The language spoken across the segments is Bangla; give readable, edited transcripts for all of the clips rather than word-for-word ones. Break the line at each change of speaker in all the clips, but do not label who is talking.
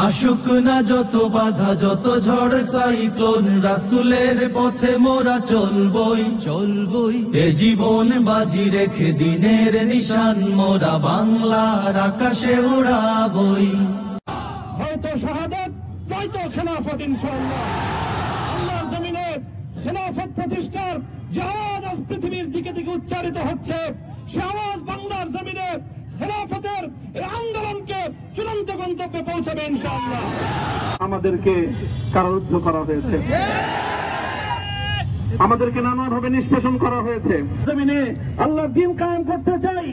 আশুক না যত বাধা যত ঝড় সাইক্লোন রাসূলের পথে মোরা চলবই এ জীবন বাজি রেখে দিনের নিশান মোরা বাংলার আকাশে উড়াবই।
হয়তো শাহাদাত নয়তো খেলাফত ইনশাআল্লাহ। আল্লাহর জমিনে খেলাফত প্রতিষ্ঠার যে আওয়াজ আজ পৃথিবীর দিকে দিকে উচ্চারিত হচ্ছে, সে আওয়াজ বাংলার জমিনে খেলাফতের এই আন্দোলনকে চূড়ান্ত গন্তব্যে পৌঁছাবে ইনশাআল্লাহ। আমাদেরকে কারারুদ্ধ করা হয়েছে, আমাদেরকে নানাভাবে নিষ্পেষণ করা হয়েছে। জমিনে আল্লাহর দ্বীন কায়েম করতে চাই।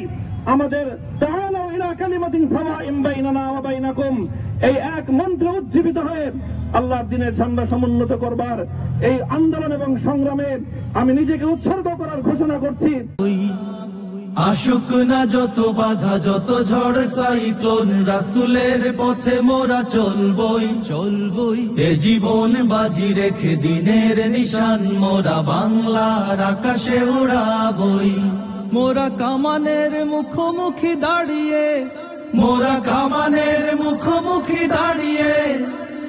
আমাদের তাআলা ইলা কালিমাতিন সাওয়াইন বাইনানা ওয়া বাইনাকুম, এই এক মন্ত্রে উজ্জীবিত হয়ে আল্লাহর দ্বীনের ঝান্ডা সমুন্নত করবার এই আন্দোলন এবং সংগ্রামে আমি নিজেকে উৎসর্গ করার ঘোষণা করছি।
আশুক না যত বাধা যত ঝড় সাইক্লোন রাসূলের পথে মোরা চলবই এ জীবন বাজি রেখে দিনের নিশান মোরা বাংলার আকাশে উড়াবই। মোরা কামানের মুখোমুখি দাঁড়িয়ে মোরা কামানের মুখোমুখি দাঁড়িয়ে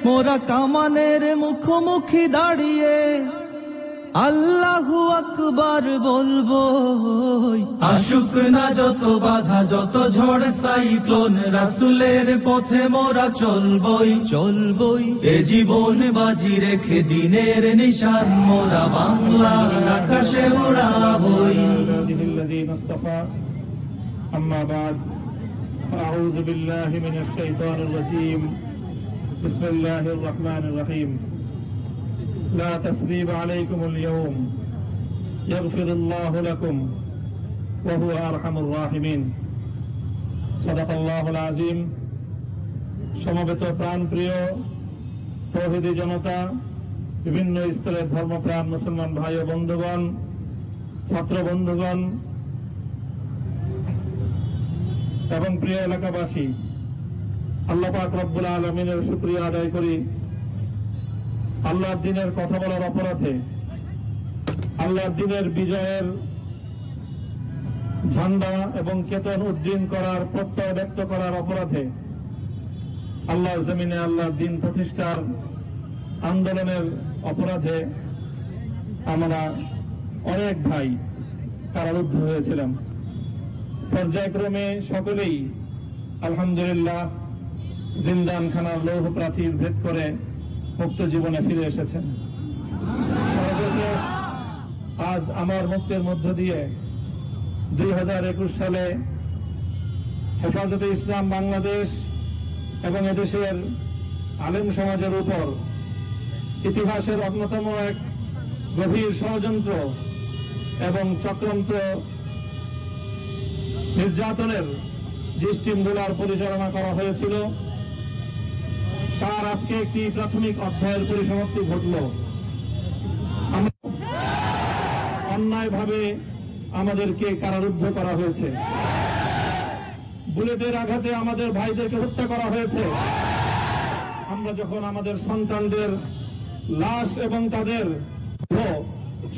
মোরা কামানের মুখোমুখি দাঁড়িয়ে আল্লাহু আকবার বলবো। আশুক না যত বাধা যত ঝড় সাইক্লোন রাসূলের পথে মোরা চলবই এ জীবন বাজি রেখে দিনের নিশান মোরা বাংলার আকাশে উড়াবই।
আম্মা বাদ, আউযু বিল্লাহি মিনাশ শাইতানির রাজীম। বিসমিল্লাহির রহমানির রহিম। لا تثريب عليكم اليوم يغفر الله لكم وهو أرحم الراحمين। صدق الله العظيم। সমবেত প্রাণপ্রিয় তৌহিদি জনতা, বিভিন্ন স্তরের ধর্মপ্রাণ মুসলমান ভাই ও বন্ধুগণ, ছাত্র বন্ধুগণ এবং প্রিয় এলাকাবাসী, আল্লাহ পাক রব্বুল আলামিনের শুকরিয়া আদায় করি। আল্লাহর দ্বীনের কথা বলার অপরাধে, আল্লাহর দ্বীনের বিজয়ের ঝান্ডা এবং কেতন উড্ডীন করার প্রত্যয় ব্যক্ত করার অপরাধে, আল্লাহর জমিনে আল্লাহর দ্বীন প্রতিষ্ঠার আন্দোলনের অপরাধে আমরা অনেক ভাই কারারুদ্ধ হয়েছিলাম। পর্যায়ক্রমে সকলেই আলহামদুলিল্লাহ জিন্দানখানার লৌহ প্রাচীর ভেদ করে মুক্ত জীবনে ফিরে এসেছেন। সর্বশেষ আজ আমার মুক্তির মধ্য দিয়ে 2021 সালে হেফাজতে ইসলাম বাংলাদেশ এবং এদেশের আলেম সমাজের উপর ইতিহাসের অন্যতম এক গভীর ষড়যন্ত্র এবং চক্রান্ত নির্যাতনের যে স্টিমগুলার পরিচালনা করা হয়েছিল, তার আজকে একটি প্রাথমিক অধ্যায়ের পরিসমাপ্তি ঘটল। অন্যায়ভাবে আমাদেরকে কারারুদ্ধ করা হয়েছে, বুলেটের আঘাতে আমাদের ভাইদেরকে হত্যা করা হয়েছে। আমরা যখন আমাদের সন্তানদের লাশ এবং তাদের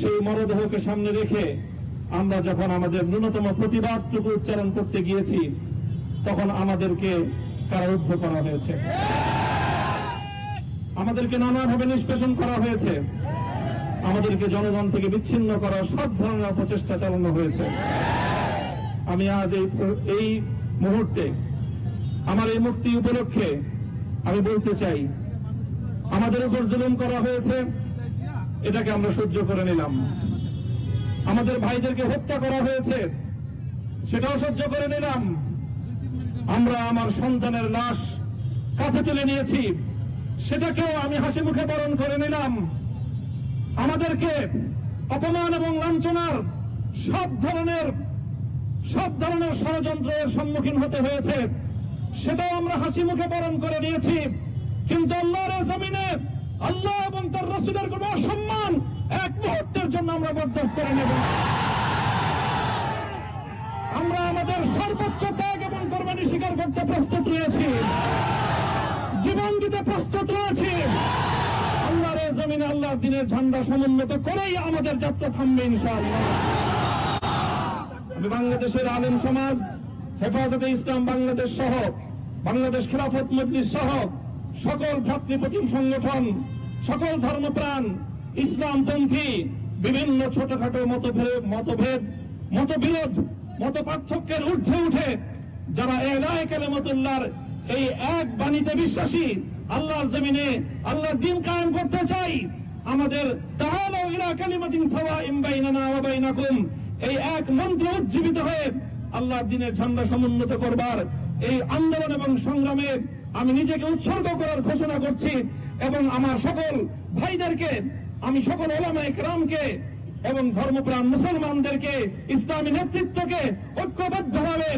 সেই মরদেহকে সামনে রেখে আমরা যখন আমাদের ন্যূনতম প্রতিবাদটুকু উচ্চারণ করতে গিয়েছি, তখন আমাদেরকে কারারুদ্ধ করা হয়েছে, আমাদেরকে নানাভাবে নিষ্পেষণ করা হয়েছে, আমাদেরকে জনগণ থেকে বিচ্ছিন্ন করার সব ধরনের প্রচেষ্টা চালানো হয়েছে। আমি আজ এই মুহূর্তে আমার এই মুক্তি উপলক্ষে আমি বলতে চাই, আমাদের উপর জুলুম করা হয়েছে, এটাকে আমরা সহ্য করে নিলাম। আমাদের ভাইদেরকে হত্যা করা হয়েছে, সেটাও সহ্য করে নিলাম। আমরা আমার সন্তানের লাশ কাঁধে তুলে নিয়েছি, সেটাকেও আমি হাসি মুখে বরণ করে নিলাম। আমাদেরকে অপমান এবং লাঞ্ছনার সব ধরনের ষড়যন্ত্রের সম্মুখীন হতে হয়েছে, সেটাও আমরা হাসি মুখে বরণ করে নিয়েছি। কিন্তু আল্লাহর জমিনে আল্লাহ এবং তার রাসূলের কোন অসম্মান এক মুহূর্তের জন্য আমরা বরদাস্ত করে নেব। আমরা আমাদের সর্বোচ্চ ত্যাগ এবং কোরবানি স্বীকার করতে প্রস্তুত রয়েছি, জীবন দিতে প্রস্তুত রয়েছি। আল্লাহর জমিনে আল্লাহর দ্বীনের ঝান্ডা সমুন্নত করেই আমাদের যাত্রা থামবে ইনশাআল্লাহ। আমি বাংলাদেশের আলেম সমাজ, হেফাজতে ইসলাম বাংলাদেশ সহ বাংলাদেশ খেলাফত মজলিস সহ সকল ভ্রাতৃপ্রতিম সংগঠন, সকল ধর্মপ্রাণ, ইসলামপন্থী বিভিন্ন ছোটখাটো মতভেদ, মতবিরোধ, মত পার্থক্যের ঊর্ধ্বে উঠে যারা এলায়ে কালিমাতুল্লাহর এই এক বাণীতে বিশ্বাসী, আল্লাহর জমিনে আল্লাহর দ্বীন কায়েম করতে চাই, আমাদের তাআলাউ ইলা কালিমাতিন সাওয়াইন বাইনানা ওয়া বাইনাকুম এই এক মন্ত্র উজ্জীবিত হয়ে আল্লাহর দ্বীনের ঝান্ডা সমুন্নত করবার এই আন্দোলন এবং সংগ্রামে আমি নিজেকে উৎসর্গ করার ঘোষণা করছি। এবং আমার সকল ভাইদেরকে, আমি সকল উলামায়ে কেরামকে এবং ধর্মপ্রাণ মুসলমানদেরকে, ইসলামী নেতৃত্বকে ঐক্যবদ্ধভাবে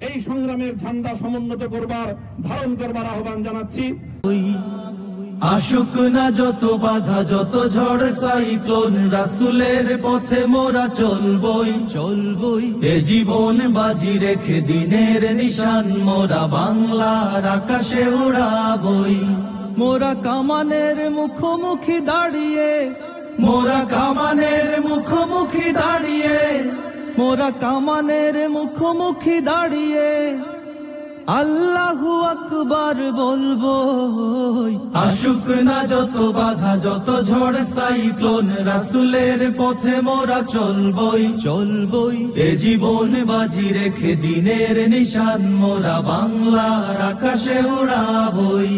এই সংগ্রামের ঝান্ডা সমুন্নত করবার, ধারণ করবার আহ্বান জানাচ্ছি।
আসুক না যত বাধা, যত ঝড় সাইক্লোন, রাসূলের পথে মোরা চলবই চলবই। এ জীবন বাজি রেখে দিনের নিশান মোরা বাংলার আকাশে উড়াবই। মোরা কামানের মুখোমুখি দাঁড়িয়ে, মোরা কামানের মুখোমুখি দাঁড়িয়ে, মোরা কামানের মুখোমুখি দাঁড়িয়ে আল্লাহু আকবার বলবো। আসুক না যত বাধা, যত ঝড় সাইক্লোন, রাসূলের পথে মোরা চলবই চলবই। এ জীবন বাজি রেখে দিনের নিশান মোরা বাংলার আকাশে উড়াবই।